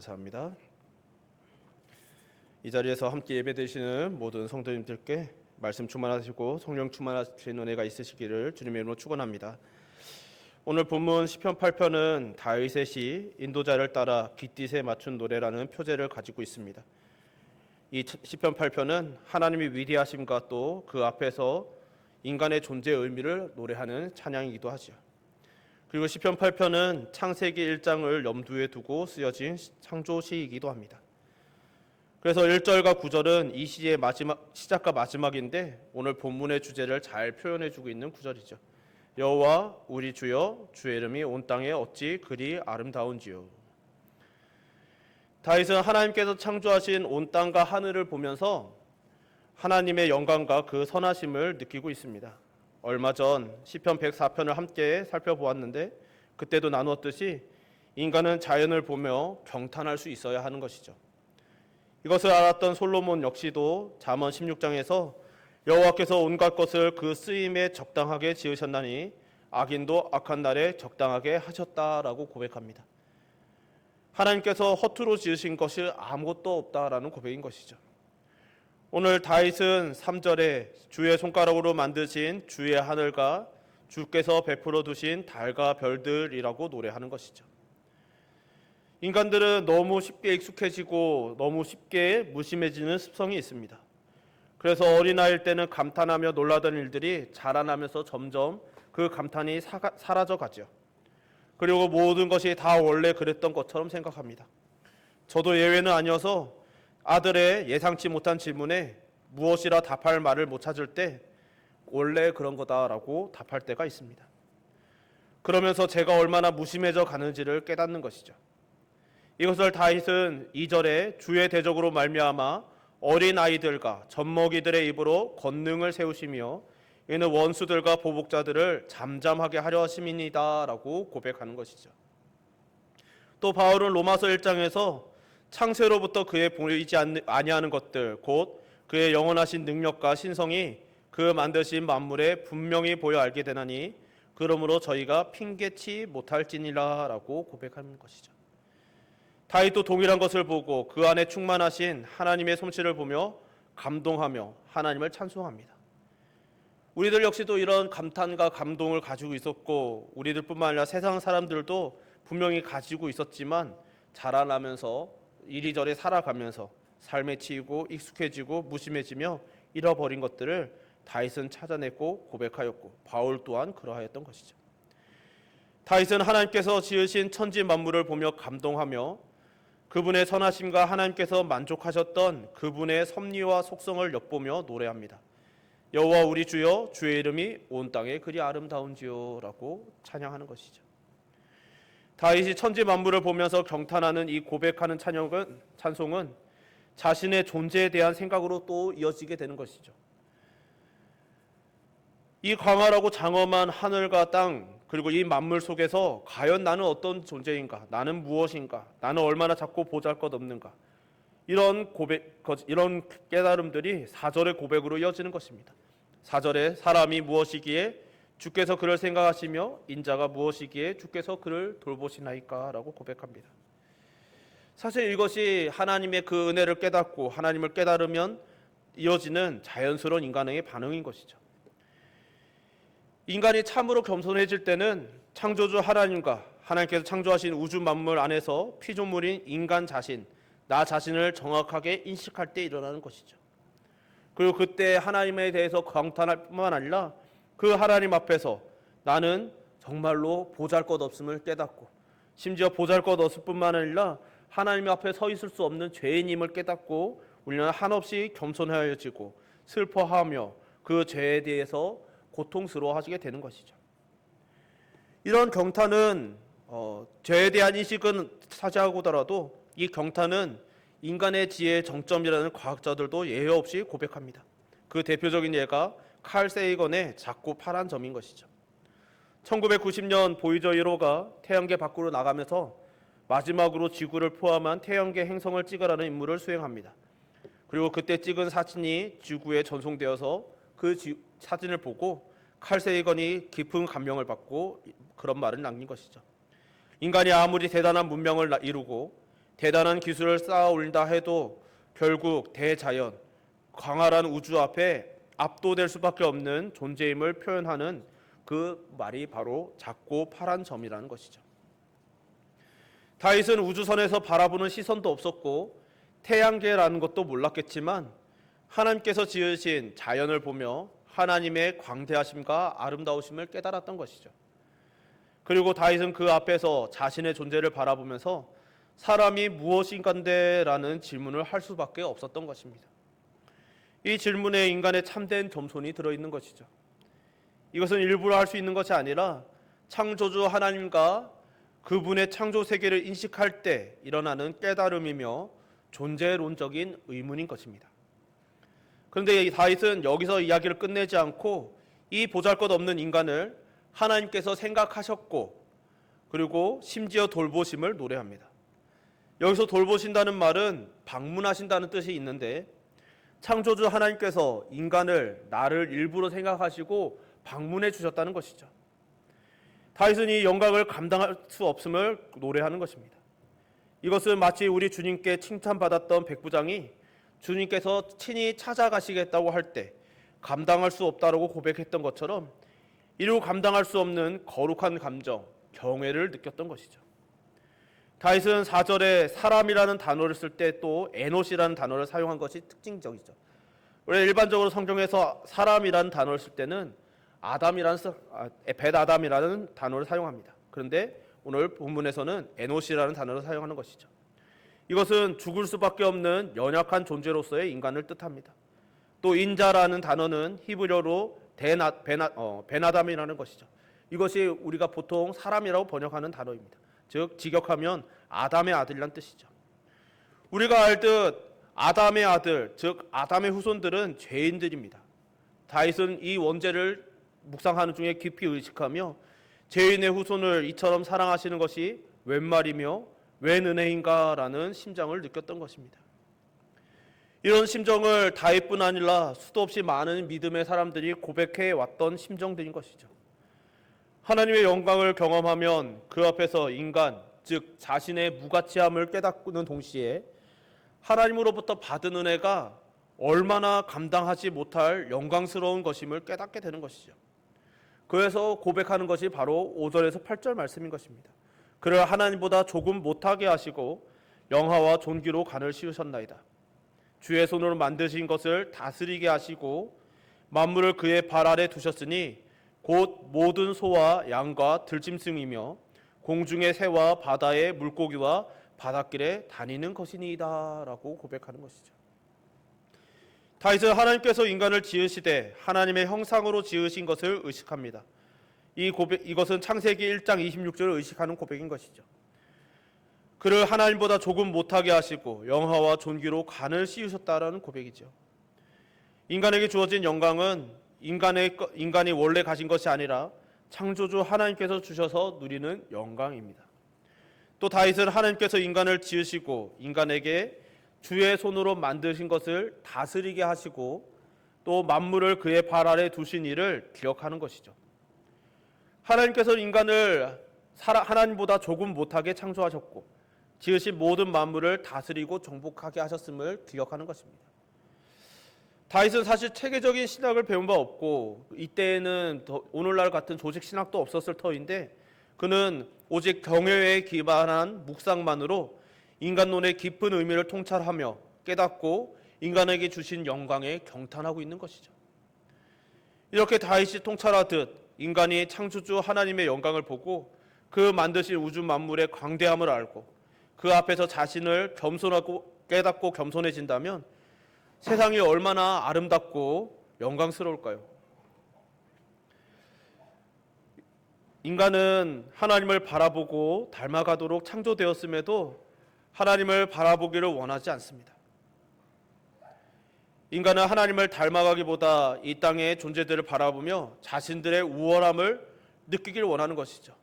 감사합니다. 이 자리에서 함께 예배드리시는 모든 성도님들께 말씀 충만하시고 성령 충만하신 은혜가 있으시기를 주님의 이름으로 축원합니다. 오늘 본문 시편 8편은 다윗의 시 인도자를 따라 깃딧에 맞춘 노래라는 표제를 가지고 있습니다. 이 시편 8편은 하나님의 위대하심과 또 그 앞에서 인간의 존재의 의미를 노래하는 찬양이기도 하죠. 그리고 시편 8편은 창세기 1장을 염두에 두고 쓰여진 창조시이기도 합니다. 그래서 1절과 9절은 이 시의 시작과 마지막인데 오늘 본문의 주제를 잘 표현해주고 있는 구절이죠. 여호와 우리 주여 주의 이름이 온 땅에 어찌 그리 아름다운지요. 다윗은 하나님께서 창조하신 온 땅과 하늘을 보면서 하나님의 영광과 그 선하심을 느끼고 있습니다. 얼마 전 시편 104편을 함께 살펴보았는데 그때도 나누었듯이 인간은 자연을 보며 경탄할 수 있어야 하는 것이죠. 이것을 알았던 솔로몬 역시도 잠언 16장에서 여호와께서 온갖 것을 그 쓰임에 적당하게 지으셨나니 악인도 악한 날에 적당하게 하셨다라고 고백합니다. 하나님께서 허투루 지으신 것이 아무것도 없다라는 고백인 것이죠. 오늘 다윗은 3절에 주의 손가락으로 만드신 주의 하늘과 주께서 베풀어 두신 달과 별들이라고 노래하는 것이죠. 인간들은 너무 쉽게 익숙해지고 너무 쉽게 무심해지는 습성이 있습니다. 그래서 어린아이일 때는 감탄하며 놀라던 일들이 자라나면서 점점 그 감탄이 사라져 가죠. 그리고 모든 것이 다 원래 그랬던 것처럼 생각합니다. 저도 예외는 아니어서 아들의 예상치 못한 질문에 무엇이라 답할 말을 못 찾을 때 원래 그런 거다라고 답할 때가 있습니다. 그러면서 제가 얼마나 무심해져 가는지를 깨닫는 것이죠. 이것을 다윗은 2절에 주의 대적으로 말미암아 어린 아이들과 젖먹이들의 입으로 권능을 세우시며 이는 원수들과 보복자들을 잠잠하게 하려 하심이니다라고 고백하는 것이죠. 또 바울은 로마서 1장에서 창세로부터 그의 보이지 아니하는 것들 곧 그의 영원하신 능력과 신성이 그 만드신 만물에 분명히 보여 알게 되나니 그러므로 저희가 핑계치 못할지니라라고 고백하는 것이죠. 다윗도 동일한 것을 보고 그 안에 충만하신 하나님의 솜씨를 보며 감동하며 하나님을 찬송합니다. 우리들 역시도 이런 감탄과 감동을 가지고 있었고 우리들뿐만 아니라 세상 사람들도 분명히 가지고 있었지만 자라나면서 이리저리 살아가면서 삶에 치이고 익숙해지고 무심해지며 잃어버린 것들을 다윗은 찾아냈고 고백하였고 바울 또한 그러하였던 것이죠. 다윗은 하나님께서 지으신 천지 만물을 보며 감동하며 그분의 선하심과 하나님께서 만족하셨던 그분의 섭리와 속성을 엿보며 노래합니다. 여호와 우리 주여 주의 이름이 온 땅에 그리 아름다운지요 라고 찬양하는 것이죠. 다윗이 천지 만물을 보면서 경탄하는 이 고백하는 찬송은 자신의 존재에 대한 생각으로 또 이어지게 되는 것이죠. 이 광활하고 장엄한 하늘과 땅 그리고 이 만물 속에서 과연 나는 어떤 존재인가? 나는 무엇인가? 나는 얼마나 작고 보잘것없는가? 이런 깨달음들이 4절의 고백으로 이어지는 것입니다. 4절에 사람이 무엇이기에 주께서 그를 생각하시며 인자가 무엇이기에 주께서 그를 돌보시나이까 라고 고백합니다. 사실 이것이 하나님의 그 은혜를 깨닫고 하나님을 깨달으면 이어지는 자연스러운 인간의 반응인 것이죠. 인간이 참으로 겸손해질 때는 창조주 하나님과 하나님께서 창조하신 우주 만물 안에서 피조물인 인간 자신, 나 자신을 정확하게 인식할 때 일어나는 것이죠. 그리고 그때 하나님에 대해서 감탄할 뿐만 아니라 그 하나님 앞에서 나는 정말로 보잘것없음을 깨닫고 심지어 보잘것없을 뿐만 아니라 하나님 앞에 서 있을 수 없는 죄인임을 깨닫고 우리는 한없이 겸손해지고 슬퍼하며 그 죄에 대해서 고통스러워하시게 되는 것이죠. 이런 경탄은 죄에 대한 인식은 차지하고더라도 이 경탄은 인간의 지혜의 정점이라는 과학자들도 예외 없이 고백합니다. 그 대표적인 예가 칼 세이건의 작고 파란 점인 것이죠. 1990년 보이저 1호가 태양계 밖으로 나가면서 마지막으로 지구를 포함한 태양계 행성을 찍으라는 임무를 수행합니다. 그리고 그때 찍은 사진이 지구에 전송되어서 그 사진을 보고 칼 세이건이 깊은 감명을 받고 그런 말을 남긴 것이죠. 인간이 아무리 대단한 문명을 이루고 대단한 기술을 쌓아 올린다 해도 결국 대자연, 광활한 우주 앞에 압도될 수밖에 없는 존재임을 표현하는 그 말이 바로 작고 파란 점이라는 것이죠. 다윗은 우주선에서 바라보는 시선도 없었고 태양계라는 것도 몰랐겠지만 하나님께서 지으신 자연을 보며 하나님의 광대하심과 아름다우심을 깨달았던 것이죠. 그리고 다윗은 그 앞에서 자신의 존재를 바라보면서 사람이 무엇인가라는 질문을 할 수밖에 없었던 것입니다. 이 질문에 인간의 참된 겸손이 들어있는 것이죠. 이것은 일부러 할 수 있는 것이 아니라 창조주 하나님과 그분의 창조 세계를 인식할 때 일어나는 깨달음이며 존재론적인 의문인 것입니다. 그런데 이 다윗은 여기서 이야기를 끝내지 않고 이 보잘것없는 인간을 하나님께서 생각하셨고 그리고 심지어 돌보심을 노래합니다. 여기서 돌보신다는 말은 방문하신다는 뜻이 있는데 창조주 하나님께서 인간을 나를 일부러 생각하시고 방문해 주셨다는 것이죠. 다윗은 이 영광을 감당할 수 없음을 노래하는 것입니다. 이것은 마치 우리 주님께 칭찬받았던 백부장이 주님께서 친히 찾아가시겠다고 할 때 감당할 수 없다고 고백했던 것처럼 이루 감당할 수 없는 거룩한 감정, 경외를 느꼈던 것이죠. 다윗은 4절에 사람이라는 단어를 쓸 때 또 에노시라는 단어를 사용한 것이 특징적이죠. 원래 일반적으로 성경에서 사람이라는 단어를 쓸 때는 벳아담이라는 단어를 사용합니다. 그런데 오늘 본문에서는 에노시라는 단어를 사용하는 것이죠. 이것은 죽을 수밖에 없는 연약한 존재로서의 인간을 뜻합니다. 또 인자라는 단어는 히브리어로 베나담이라는 것이죠. 이것이 우리가 보통 사람이라고 번역하는 단어입니다. 즉 직역하면 아담의 아들이란 뜻이죠. 우리가 알듯 아담의 아들, 즉 아담의 후손들은 죄인들입니다. 다윗은 이 원죄를 묵상하는 중에 깊이 의식하며 죄인의 후손을 이처럼 사랑하시는 것이 웬 말이며 웬 은혜인가라는 심정을 느꼈던 것입니다. 이런 심정을 다윗뿐 아니라 수도 없이 많은 믿음의 사람들이 고백해 왔던 심정들인 것이죠. 하나님의 영광을 경험하면 그 앞에서 인간, 즉 자신의 무가치함을 깨닫는 동시에 하나님으로부터 받은 은혜가 얼마나 감당하지 못할 영광스러운 것임을 깨닫게 되는 것이죠. 그래서 고백하는 것이 바로 5절에서 8절 말씀인 것입니다. 그를 하나님보다 조금 못하게 하시고 영화와 존귀로 간을 씌우셨나이다. 주의 손으로 만드신 것을 다스리게 하시고 만물을 그의 발 아래 두셨으니 곧 모든 소와 양과 들짐승이며 공중의 새와 바다의 물고기와 바닷길에 다니는 것이니이다 라고 고백하는 것이죠. 다윗은 하나님께서 인간을 지으시되 하나님의 형상으로 지으신 것을 의식합니다. 이것은 창세기 1장 26절을 의식하는 고백인 것이죠. 그를 하나님보다 조금 못하게 하시고 영화와 존귀로 간을 씌우셨다라는 고백이죠. 인간에게 주어진 영광은 인간이 원래 가진 것이 아니라 창조주 하나님께서 주셔서 누리는 영광입니다. 또 다윗은 하나님께서 인간을 지으시고 인간에게 주의 손으로 만드신 것을 다스리게 하시고 또 만물을 그의 발 아래 두신 일을 기억하는 것이죠. 하나님께서 인간을 하나님보다 조금 못하게 창조하셨고 지으신 모든 만물을 다스리고 정복하게 하셨음을 기억하는 것입니다. 다윗은 사실 체계적인 신학을 배운 바 없고 이때에는 오늘날 같은 조직 신학도 없었을 터인데 그는 오직 경외에 기반한 묵상만으로 인간론의 깊은 의미를 통찰하며 깨닫고 인간에게 주신 영광에 경탄하고 있는 것이죠. 이렇게 다윗이 통찰하듯 인간이 창조주 하나님의 영광을 보고 그 만드신 우주 만물의 광대함을 알고 그 앞에서 자신을 겸손하고 깨닫고 겸손해진다면 세상이 얼마나 아름답고 영광스러울까요? 인간은 하나님을 바라보고 닮아가도록 창조되었음에도 하나님을 바라보기를 원하지 않습니다. 인간은 하나님을 닮아가기보다 이 땅의 존재들을 바라보며 자신들의 우월함을 느끼길 원하는 것이죠.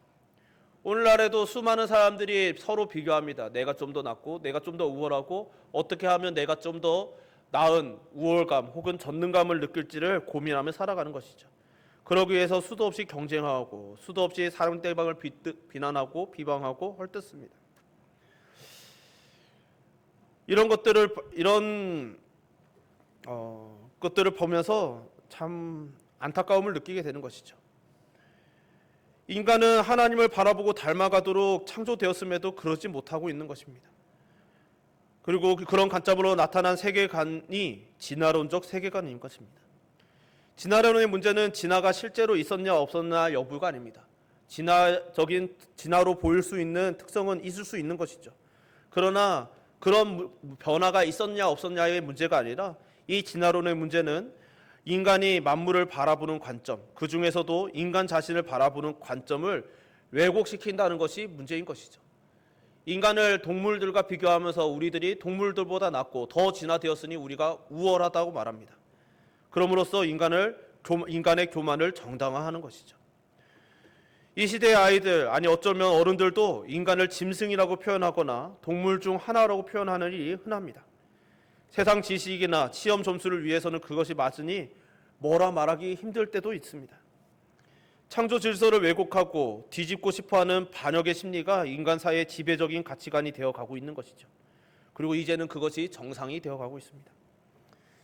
오늘날에도 수많은 사람들이 서로 비교합니다. 내가 좀 더 낫고 내가 좀 더 우월하고 어떻게 하면 내가 좀 더 나은 우월감 혹은 전능감을 느낄지를 고민하며 살아가는 것이죠. 그러기 위해서 수도 없이 경쟁하고 수도 없이 상대방을 비난하고 비방하고 헐뜯습니다. 이런 것들을 보면서 참 안타까움을 느끼게 되는 것이죠. 인간은 하나님을 바라보고 닮아가도록 창조되었음에도 그러지 못하고 있는 것입니다. 그리고 그런 관점으로 나타난 세계관이 진화론적 세계관인 것입니다. 진화론의 문제는 진화가 실제로 있었냐 없었냐 여부가 아닙니다. 진화로 보일 수 있는 특성은 있을 수 있는 것이죠. 그러나 그런 변화가 있었냐 없었냐의 문제가 아니라 이 진화론의 문제는 인간이 만물을 바라보는 관점, 그 중에서도 인간 자신을 바라보는 관점을 왜곡시킨다는 것이 문제인 것이죠. 인간을 동물들과 비교하면서 우리들이 동물들보다 낫고 더 진화되었으니 우리가 우월하다고 말합니다. 그럼으로써 인간의 교만을 정당화하는 것이죠. 이 시대의 아이들, 아니 어쩌면 어른들도 인간을 짐승이라고 표현하거나 동물 중 하나라고 표현하는 일이 흔합니다. 세상 지식이나 시험 점수를 위해서는 그것이 맞으니 뭐라 말하기 힘들 때도 있습니다. 창조 질서를 왜곡하고 뒤집고 싶어하는 반역의 심리가 인간 사회의 지배적인 가치관이 되어가고 있는 것이죠. 그리고 이제는 그것이 정상이 되어가고 있습니다.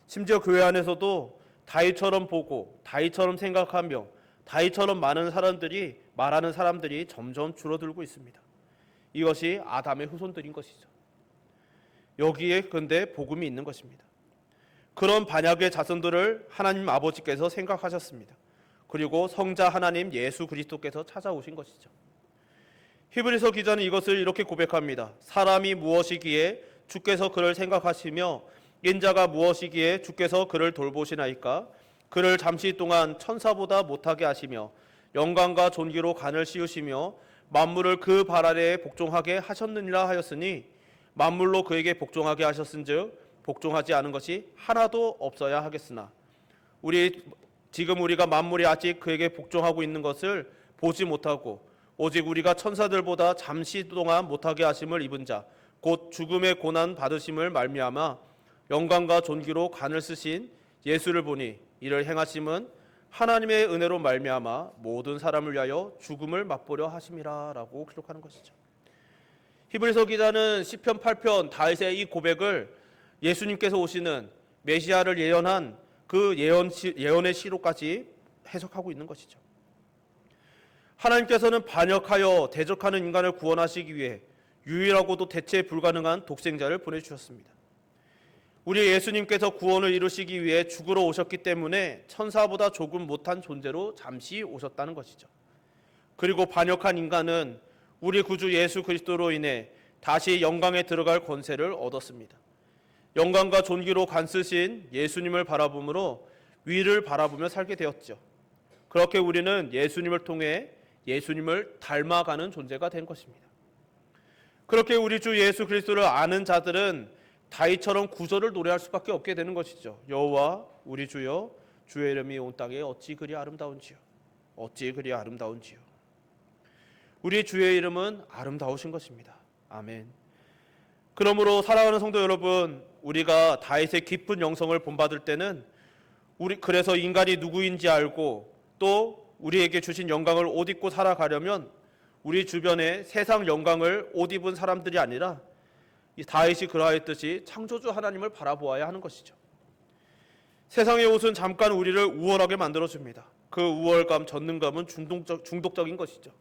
심지어 교회 안에서도 다윗처럼 보고 다윗처럼 생각하며 다윗처럼 말하는 사람들이 점점 줄어들고 있습니다. 이것이 아담의 후손들인 것이죠. 여기에 그런데 복음이 있는 것입니다. 그런 반역의 자손들을 하나님 아버지께서 생각하셨습니다. 그리고 성자 하나님 예수 그리스도께서 찾아오신 것이죠. 히브리서 기자는 이것을 이렇게 고백합니다. 사람이 무엇이기에 주께서 그를 생각하시며 인자가 무엇이기에 주께서 그를 돌보시나이까. 그를 잠시 동안 천사보다 못하게 하시며 영광과 존귀로 간을 씌우시며 만물을 그 발 아래에 복종하게 하셨느니라 하였으니 만물로 그에게 복종하게 하셨은즉 복종하지 않은 것이 하나도 없어야 하겠으나 지금 우리가 만물이 아직 그에게 복종하고 있는 것을 보지 못하고 오직 우리가 천사들보다 잠시 동안 못하게 하심을 입은 자 곧 죽음의 고난 받으심을 말미암아 영광과 존귀로 간을 쓰신 예수를 보니 이를 행하심은 하나님의 은혜로 말미암아 모든 사람을 위하여 죽음을 맛보려 하심이라라고 기록하는 것이죠. 히브리서 기자는 시편 8편 다윗의 이 고백을 예수님께서 오시는 메시아를 예언한 그 예언의 시로까지 해석하고 있는 것이죠. 하나님께서는 반역하여 대적하는 인간을 구원하시기 위해 유일하고도 대체 불가능한 독생자를 보내주셨습니다. 우리 예수님께서 구원을 이루시기 위해 죽으러 오셨기 때문에 천사보다 조금 못한 존재로 잠시 오셨다는 것이죠. 그리고 반역한 인간은 우리 구주 예수 그리스도로 인해 다시 영광에 들어갈 권세를 얻었습니다. 영광과 존귀로 간쓰신 예수님을 바라보므로 위를 바라보며 살게 되었죠. 그렇게 우리는 예수님을 통해 예수님을 닮아가는 존재가 된 것입니다. 그렇게 우리 주 예수 그리스도를 아는 자들은 다윗처럼 구절을 노래할 수밖에 없게 되는 것이죠. 여호와 우리 주여 주의 이름이 온 땅에 어찌 그리 아름다운지요. 어찌 그리 아름다운지요. 우리 주의 이름은 아름다우신 것입니다. 아멘. 그러므로 사랑하는 성도 여러분, 우리가 다윗의 깊은 영성을 본받을 때는 그래서 인간이 누구인지 알고 또 우리에게 주신 영광을 옷 입고 살아가려면 우리 주변에 세상 영광을 옷 입은 사람들이 아니라 이 다윗이 그러하였듯이 창조주 하나님을 바라보아야 하는 것이죠. 세상의 옷은 잠깐 우리를 우월하게 만들어줍니다. 그 우월감, 전능감은 중독적인 것이죠.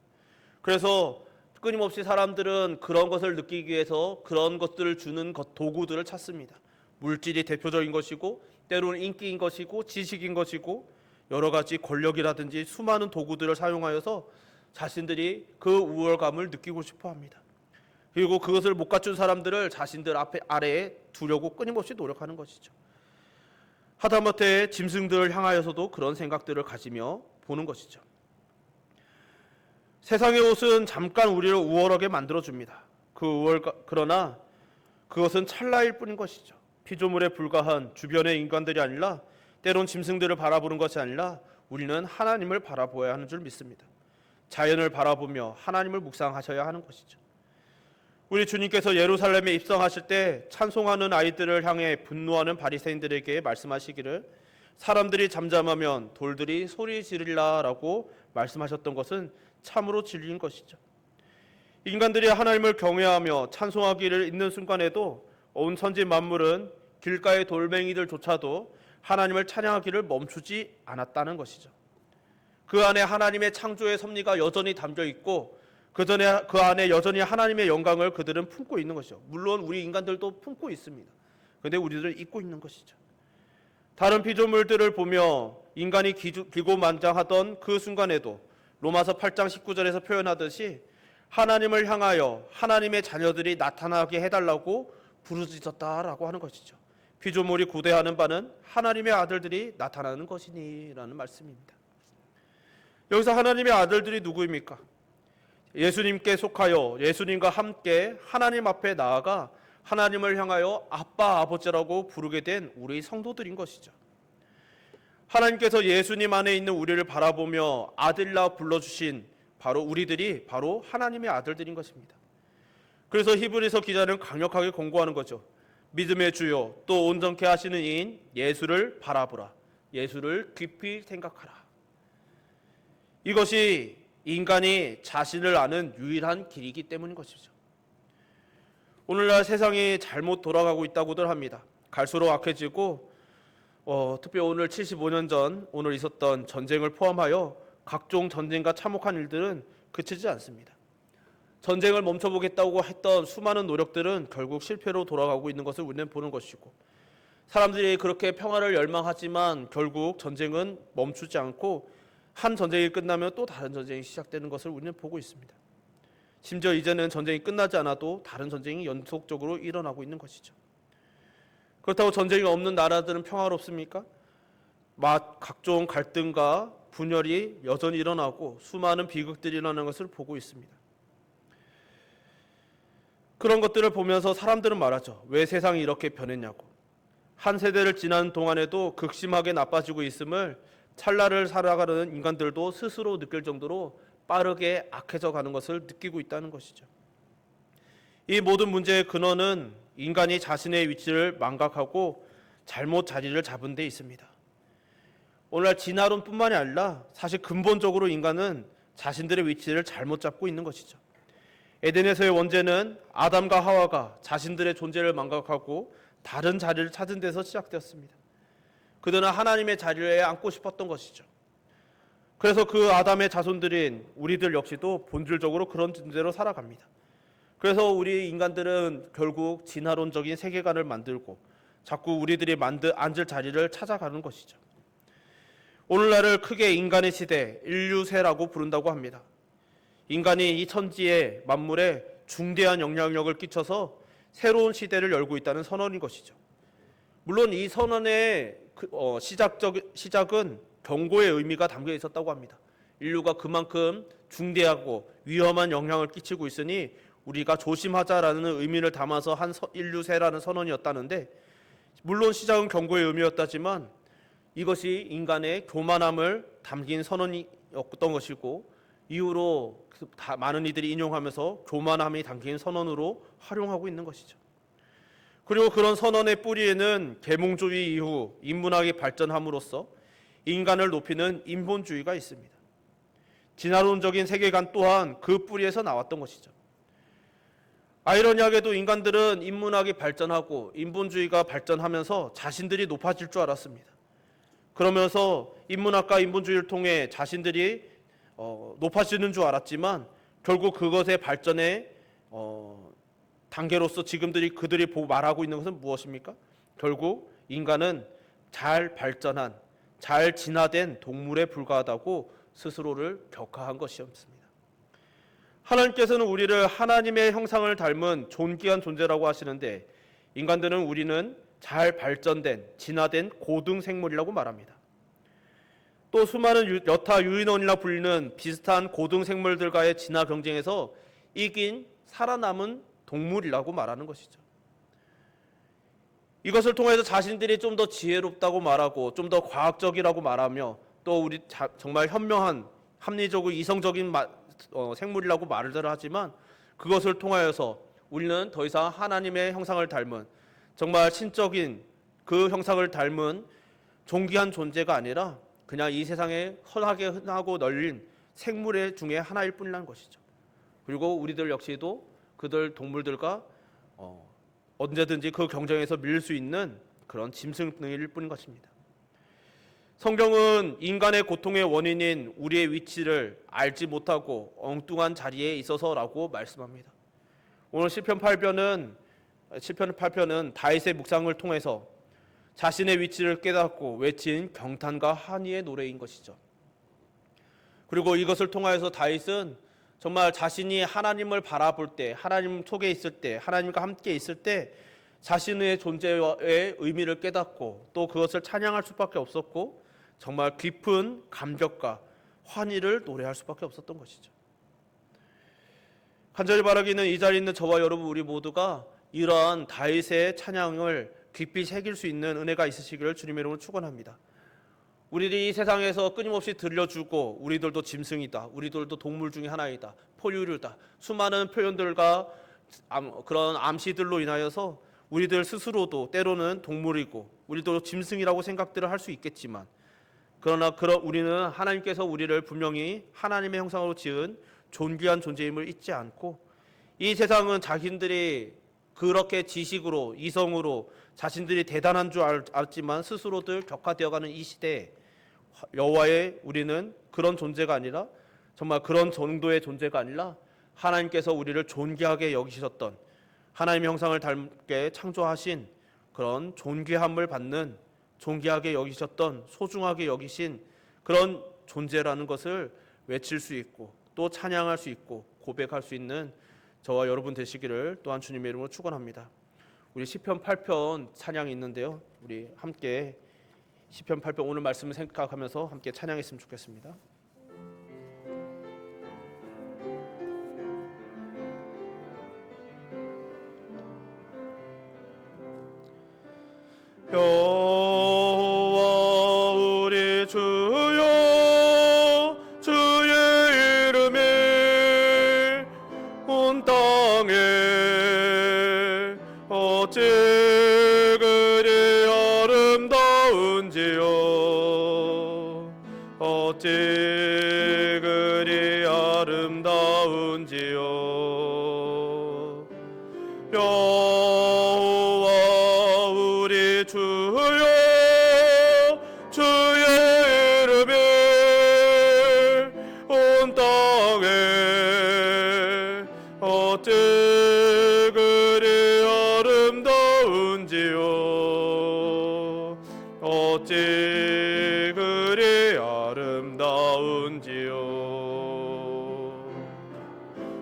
그래서 끊임없이 사람들은 그런 것을 느끼기 위해서 그런 것들을 주는 도구들을 찾습니다. 물질이 대표적인 것이고 때로는 인기인 것이고 지식인 것이고 여러 가지 권력이라든지 수많은 도구들을 사용하여서 자신들이 그 우월감을 느끼고 싶어합니다. 그리고 그것을 못 갖춘 사람들을 자신들 아래에 두려고 끊임없이 노력하는 것이죠. 하다못해 짐승들을 향하여서도 그런 생각들을 가지며 보는 것이죠. 세상의 옷은 잠깐 우리를 우월하게 만들어줍니다. 그러나 그것은 찰나일 뿐인 것이죠. 피조물에 불과한 주변의 인간들이 아니라 때론 짐승들을 바라보는 것이 아니라 우리는 하나님을 바라보아야 하는 줄 믿습니다. 자연을 바라보며 하나님을 묵상하셔야 하는 것이죠. 우리 주님께서 예루살렘에 입성하실 때 찬송하는 아이들을 향해 분노하는 바리새인들에게 말씀하시기를 사람들이 잠잠하면 돌들이 소리 지르리라라고 말씀하셨던 것은 참으로 진리인 것이죠. 인간들이 하나님을 경외하며 찬송하기를 있는 순간에도 온 천지 만물은 길가의 돌멩이들조차도 하나님을 찬양하기를 멈추지 않았다는 것이죠. 그 안에 하나님의 창조의 섭리가 여전히 담겨 있고 그 안에 여전히 하나님의 영광을 그들은 품고 있는 것이죠. 물론 우리 인간들도 품고 있습니다. 그런데 우리들은 잊고 있는 것이죠. 다른 피조물들을 보며 인간이 기고만장하던 그 순간에도 로마서 8장 19절에서 표현하듯이 하나님을 향하여 하나님의 자녀들이 나타나게 해달라고 부르짖었다라고 하는 것이죠. 피조물이 구대하는 바는 하나님의 아들들이 나타나는 것이니라는 말씀입니다. 여기서 하나님의 아들들이 누구입니까? 예수님께 속하여 예수님과 함께 하나님 앞에 나아가 하나님을 향하여 아빠 아버지라고 부르게 된 우리 성도들인 것이죠. 하나님께서 예수님 안에 있는 우리를 바라보며 아들라 불러주신 바로 우리들이 바로 하나님의 아들들인 것입니다. 그래서 히브리서 기자는 강력하게 권고하는 거죠. 믿음의 주요 또 온전케 하시는 이인 예수를 바라보라. 예수를 깊이 생각하라. 이것이 인간이 자신을 아는 유일한 길이기 때문인 것이죠. 오늘날 세상이 잘못 돌아가고 있다고들 합니다. 갈수록 악해지고 특히 오늘 75년 전 오늘 있었던 전쟁을 포함하여 각종 전쟁과 참혹한 일들은 그치지 않습니다. 전쟁을 멈춰보겠다고 했던 수많은 노력들은 결국 실패로 돌아가고 있는 것을 우리는 보는 것이고 사람들이 그렇게 평화를 열망하지만 결국 전쟁은 멈추지 않고 한 전쟁이 끝나면 또 다른 전쟁이 시작되는 것을 우리는 보고 있습니다. 심지어 이제는 전쟁이 끝나지 않아도 다른 전쟁이 연속적으로 일어나고 있는 것이죠. 그렇다고 전쟁이 없는 나라들은 평화롭습니까? 각종 갈등과 분열이 여전히 일어나고 수많은 비극들이 일어나는 것을 보고 있습니다. 그런 것들을 보면서 사람들은 말하죠. 왜 세상이 이렇게 변했냐고. 한 세대를 지나는 동안에도 극심하게 나빠지고 있음을 찰나를 살아가는 인간들도 스스로 느낄 정도로 빠르게 악해져 가는 것을 느끼고 있다는 것이죠. 이 모든 문제의 근원은 인간이 자신의 위치를 망각하고 잘못 자리를 잡은 데 있습니다. 오늘날 진화론뿐만이 아니라 사실 근본적으로 인간은 자신들의 위치를 잘못 잡고 있는 것이죠. 에덴에서의 원죄는 아담과 하와가 자신들의 존재를 망각하고 다른 자리를 찾은 데서 시작되었습니다. 그들은 하나님의 자리에 앉고 싶었던 것이죠. 그래서 그 아담의 자손들인 우리들 역시도 본질적으로 그런 존재로 살아갑니다. 그래서 우리 인간들은 결국 진화론적인 세계관을 만들고 자꾸 우리들이 앉을 자리를 찾아가는 것이죠. 오늘날을 크게 인간의 시대, 인류세라고 부른다고 합니다. 인간이 이 천지의 만물에 중대한 영향력을 끼쳐서 새로운 시대를 열고 있다는 선언인 것이죠. 물론 이 선언의 시작은 경고의 의미가 담겨 있었다고 합니다. 인류가 그만큼 중대하고 위험한 영향을 끼치고 있으니 우리가 조심하자라는 의미를 담아서 한 인류세라는 선언이었다는데 물론 시작은 경고의 의미였다지만 이것이 인간의 교만함을 담긴 선언이었던 것이고 이후로 많은 이들이 인용하면서 교만함이 담긴 선언으로 활용하고 있는 것이죠. 그리고 그런 선언의 뿌리에는 계몽주의 이후 인문학이 발전함으로써 인간을 높이는 인본주의가 있습니다. 진화론적인 세계관 또한 그 뿌리에서 나왔던 것이죠. 아이러니하게도 인간들은 인문학이 발전하고 인본주의가 발전하면서 자신들이 높아질 줄 알았습니다. 그러면서 인문학과 인본주의를 통해 자신들이 높아지는 줄 알았지만 결국 그것의 발전의 단계로서 그들이 말하고 있는 것은 무엇입니까? 결국 인간은 잘 발전한, 잘 진화된 동물에 불과하다고 스스로를 격하한 것이었습니다. 하나님께서는 우리를 하나님의 형상을 닮은 존귀한 존재라고 하시는데 우리는 잘 발전된, 진화된 고등생물이라고 말합니다. 또 수많은 여타 유인원이라 불리는 비슷한 고등생물들과의 진화 경쟁에서 이긴 살아남은 동물이라고 말하는 것이죠. 이것을 통해서 자신들이 좀 더 지혜롭다고 말하고 좀 더 과학적이라고 말하며 또 정말 현명한 합리적이고 이성적인 생물이라고 말을 하지만 그것을 통하여서 우리는 더 이상 하나님의 형상을 닮은 정말 신적인 그 형상을 닮은 존귀한 존재가 아니라 그냥 이 세상에 흔하게 흔하고 널린 생물의 중에 하나일 뿐이라는 것이죠. 그리고 우리들 역시도 그들 동물들과 언제든지 그 경쟁에서 밀릴 수 있는 그런 짐승일 뿐인 것입니다. 성경은 인간의 고통의 원인인 우리의 위치를 알지 못하고 엉뚱한 자리에 있어서라고 말씀합니다. 오늘 시편 8편은 다윗의 묵상을 통해서 자신의 위치를 깨닫고 외친 경탄과 한의의 노래인 것이죠. 그리고 이것을 통하여서 다윗은 정말 자신이 하나님을 바라볼 때, 하나님 속에 있을 때, 하나님과 함께 있을 때 자신의 존재의 의미를 깨닫고 또 그것을 찬양할 수밖에 없었고 정말 깊은 감격과 환희를 노래할 수밖에 없었던 것이죠. 간절히 바라기는 이 자리에 있는 저와 여러분 우리 모두가 이러한 다윗의 찬양을 깊이 새길 수 있는 은혜가 있으시기를 주님의 이름으로 축원합니다. 우리들이 이 세상에서 끊임없이 들려주고 우리들도 짐승이다, 우리들도 동물 중에 하나이다, 포유류다, 수많은 표현들과 그런 암시들로 인하여서 우리들 스스로도 때로는 동물이고 우리도 짐승이라고 생각들을 할 수 있겠지만 그러나 우리는 하나님께서 우리를 분명히 하나님의 형상으로 지은 존귀한 존재임을 잊지 않고 이 세상은 자신들이 그렇게 지식으로 이성으로 자신들이 대단한 줄 알지만 스스로들 격화되어가는 이 시대에 여호와의 우리는 그런 존재가 아니라 정말 그런 정도의 존재가 아니라 하나님께서 우리를 존귀하게 여기셨던 하나님의 형상을 닮게 창조하신 그런 존귀함을 받는 존귀하게 여기셨던 소중하게 여기신 그런 존재라는 것을 외칠 수 있고 또 찬양할 수 있고 고백할 수 있는 저와 여러분 되시기를 또한 주님의 이름으로 축원합니다. 우리 시편 8편 찬양이 있는데요. 우리 함께 시편 8편 오늘 말씀을 생각하면서 함께 찬양했으면 좋겠습니다. 여호와 우리 주여 주의 이름이 온 땅에 어찌 그리 아름다운지요 어찌 그리 아름다운지요 여호와 우리 주여 주의 이름이 온 땅에 어찌 그리 아름다운지요 어찌 그리 아름다운지요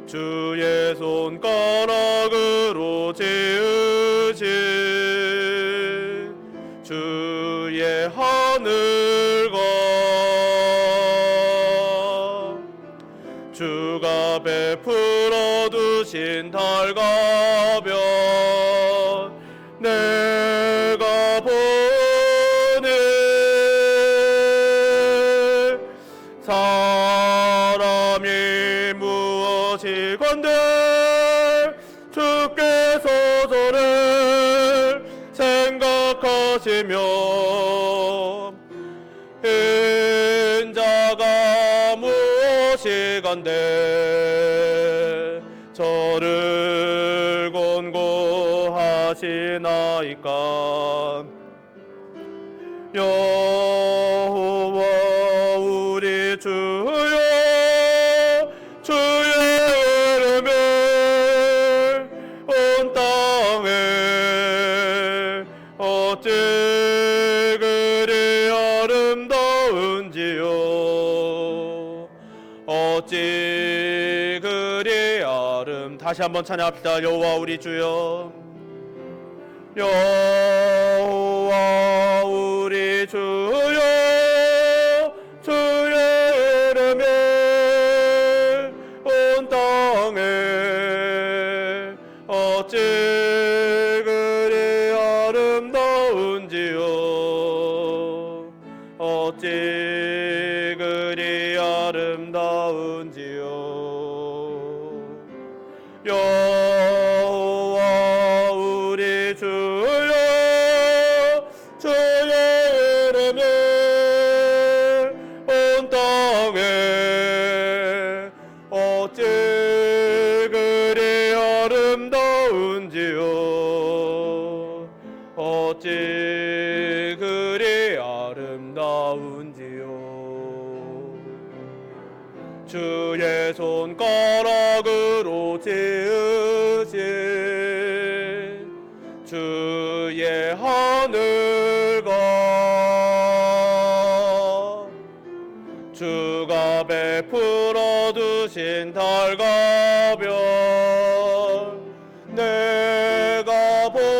주의 손가락으로 지으신 주의 하늘과 주가 베풀어 두신 달과 별 내가 보니 사람이 무엇이건대 주께서 저를 생각하시며 인자가 무엇이건대 저를 곤고하시나이까 여호와 우리 주여 주의 이름이 온 땅에 어찌 그리 아름다운지요 어찌 그리 다시 한번 찬양합시다. 여호와 우리 주여 여호와 우리 주여 주의 이름이 온 땅에 어찌 그리 아름다운지요 어찌 그리 아름다운지요 여호와 우리 주여 어찌 그리 아름다운지요. 주의 손가락으로 지으신 주의 하늘과 주가 베풀어 두신 달과 별 내가 보는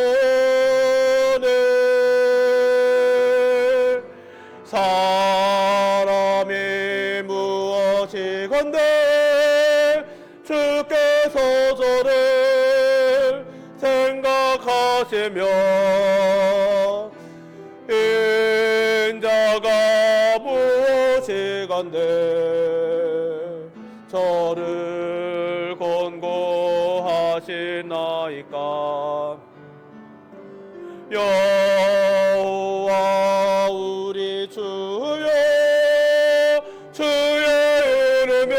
사람이 무엇이건대 주께서 저를 생각하시며 인자가 무엇이건대 저를 권고하시나이까. 여호와 우리 주여 주의 이름이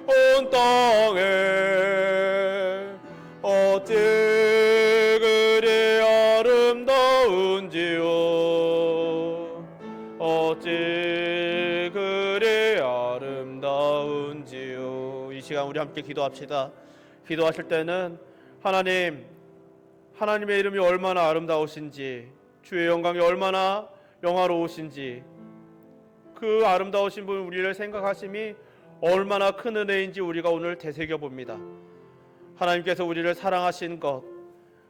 온 땅에 어찌 그리 아름다운지요. 어찌 그리 아름다운지요. 이 시간 우리 함께 기도합시다. 기도하실 때는 하나님의 이름이 얼마나 아름다우신지, 주의 영광이 얼마나 영화로우신지, 그 아름다우신 분 우리를 생각하심이 얼마나 큰 은혜인지 우리가 오늘 되새겨봅니다. 하나님께서 우리를 사랑하신 것,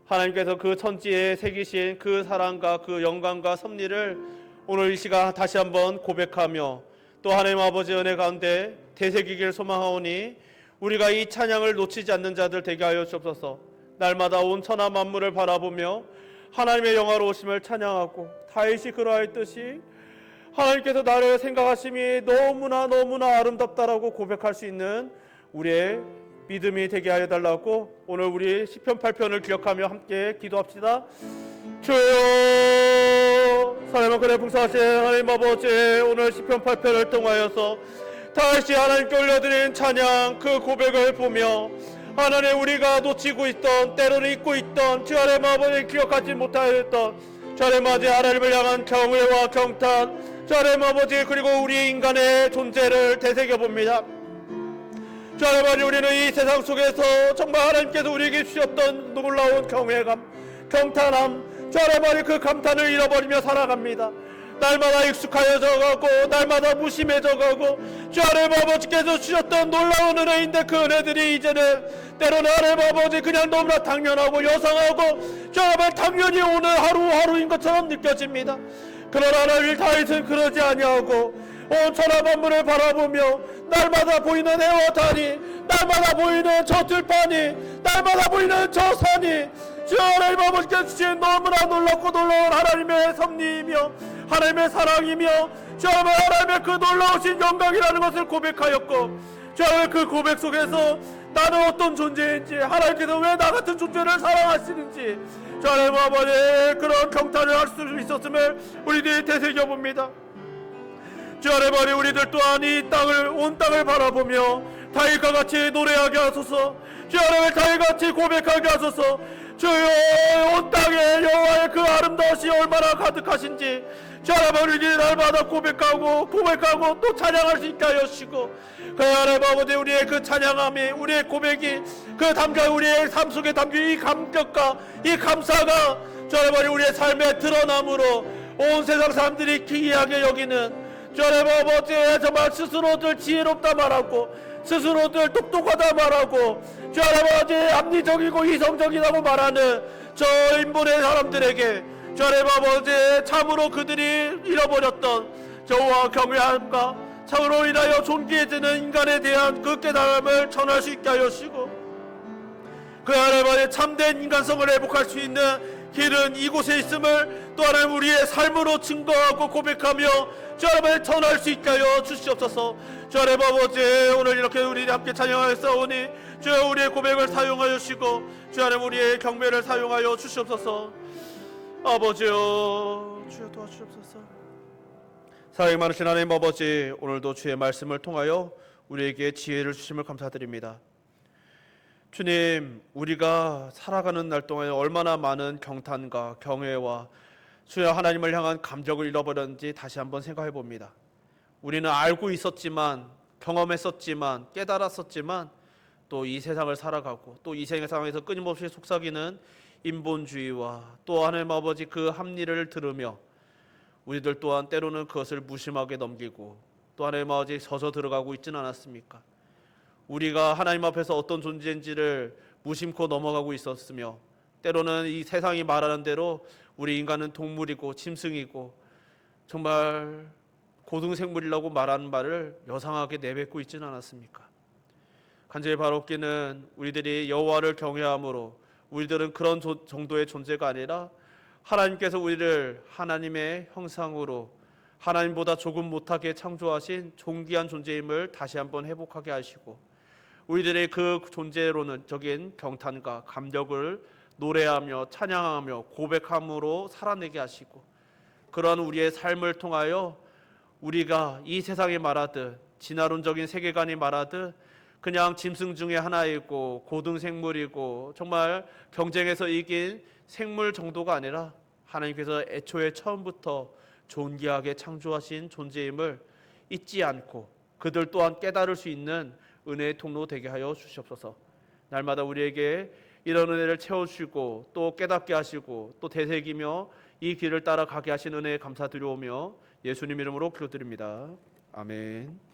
하나님께서 그 천지에 새기신 그 사랑과 그 영광과 섭리를 오늘 이 시간 다시 한번 고백하며 또 하나님 아버지 은혜 가운데 되새기길 소망하오니 우리가 이 찬양을 놓치지 않는 자들 되게 하여 주옵소서. 날마다 온 천하 만물을 바라보며 하나님의 영화로우심을 찬양하고 다윗이 그러하였듯이 하나님께서 나를 생각하심이 너무나 아름답다라고 고백할 수 있는 우리의 믿음이 되게 하여 달라고 오늘 우리 시편 8편을 기억하며 함께 기도합시다. 주여 사랑과 그래 풍성하신 하나님 아버지, 오늘 시편 8편을 통하여서 다시 하나님께 올려드린 찬양 그 고백을 보며 하나님 우리가 놓치고 있던, 때로는 잊고 있던, 주 하나님 아버지 기억하지 못하였던 주 하나님 아버지 하나님을 향한 경외와 경탄, 주 하나님 아버지 그리고 우리 인간의 존재를 되새겨봅니다. 주 하나님 아버지, 우리는 이 세상 속에서 정말 하나님께서 우리에게 주셨던 놀라운 경외감, 경탄함, 주 하나님 아버지 그 감탄을 잃어버리며 살아갑니다. 날마다 익숙하여져 가고 날마다 무심해져 가고 주 하나님 아버지께서 주셨던 놀라운 은혜인데 그 은혜들이 이제는 때로는 하나님 아버지 그냥 너무나 당연하고 여상하고 주 하나님 당연히 오늘 하루하루인 것처럼 느껴집니다. 그러나 하나님 다윗은 그러지 아니하고 온 천하 만물을 바라보며 날마다 보이는 해와 달이, 날마다 보이는 저 들판이, 날마다 보이는 저 산이 주 하나님 아버지께서 주신 너무나 놀랍고 놀라운 하나님의 섭리이며 하나님의 사랑이며 주 하나님의 그 놀라우신 영광이라는 것을 고백하였고, 주 하나님 그 고백 속에서 나는 어떤 존재인지, 하나님께서 왜 나 같은 존재를 사랑하시는지 주 하나님 아버지 그런 경탄을 할 수 있었음을 우리들이 되새겨봅니다. 주 하나님 아버지 우리들 또한 이 땅을, 온 땅을 바라보며 다윗과 같이 노래하게 하소서. 주 하나님 다윗같이 고백하게 하소서. 주여 온 땅에 여호와의 그 아름다우시 얼마나 가득하신지 주 하나님 우리 날마다 고백하고 또 찬양할 수 있게 하시고, 그 하나님 아버지 우리의 그 찬양함이, 우리의 고백이 그 담겨 우리의 삶 속에 담긴 이 감격과 이 감사가 주 하나님 우리의 삶에 드러남으로 온 세상 사람들이 기이하게 여기는 주 하나님 아버지 정말 스스로들 지혜롭다 말하고 스스로들 똑똑하다 말하고 주 하나님 아버지 합리적이고 이성적이라고 말하는 저 인본의 사람들에게 주 하나님 아버지 참으로 그들이 잃어버렸던 저와 경외함과 참으로 인하여 존귀해지는 인간에 대한 그 깨달음을 전할 수 있게 하시고, 그 하나님 아버지 참된 인간성을 회복할 수 있는 길은 이곳에 있음을 또 하나님 우리의 삶으로 증거하고 고백하며 주 하나님 전할 수 있게 하여 주시옵소서. 주 하나님 아버지 오늘 이렇게 우리 함께 찬양하였사오니 주여 우리의 고백을 사용하여 주시고 주 하나님 우리의 경배를 사용하여 주시옵소서. 아버지여 주여 도와주시옵소서. 사랑이 많으신 하나님 아버지, 오늘도 주의 말씀을 통하여 우리에게 지혜를 주심을 감사드립니다. 주님, 우리가 살아가는 날 동안에 얼마나 많은 경탄과 경외와 주여 하나님을 향한 감격을 잃어버렸는지 다시 한번 생각해 봅니다. 우리는 알고 있었지만, 경험했었지만, 깨달았었지만 또 이 세상을 살아가고 또 이 세상에서 끊임없이 속삭이는 인본주의와 또 하나님 아버지 그 합리를 들으며 우리들 또한 때로는 그것을 무심하게 넘기고 또 하나님 아버지 젖어 들어가고 있지는 않았습니까? 우리가 하나님 앞에서 어떤 존재인지를 무심코 넘어가고 있었으며 때로는 이 세상이 말하는 대로 우리 인간은 동물이고 짐승이고 정말 고등생물이라고 말하는 말을 여상하게 내뱉고 있지는 않았습니까? 간절히 바라옵기는 우리들이 여호와를 경외함으로 우리들은 그런 정도의 존재가 아니라 하나님께서 우리를 하나님의 형상으로 하나님보다 조금 못하게 창조하신 존귀한 존재임을 다시 한번 회복하게 하시고 우리들의 그 존재로는 적인 경탄과 감격을 노래하며 찬양하며 고백함으로 살아내게 하시고 그러한 우리의 삶을 통하여 우리가 이 세상이 말하듯 진화론적인 세계관이 말하듯 그냥 짐승 중에 하나이고 고등생물이고 정말 경쟁에서 이긴 생물 정도가 아니라 하나님께서 애초에 처음부터 존귀하게 창조하신 존재임을 잊지 않고 그들 또한 깨달을 수 있는 은혜의 통로 되게 하여 주시옵소서. 날마다 우리에게 이런 은혜를 채워주시고 또 깨닫게 하시고 또 되새기며 이 길을 따라 가게 하신 은혜에 감사드리오며 예수님 이름으로 기도드립니다. 아멘.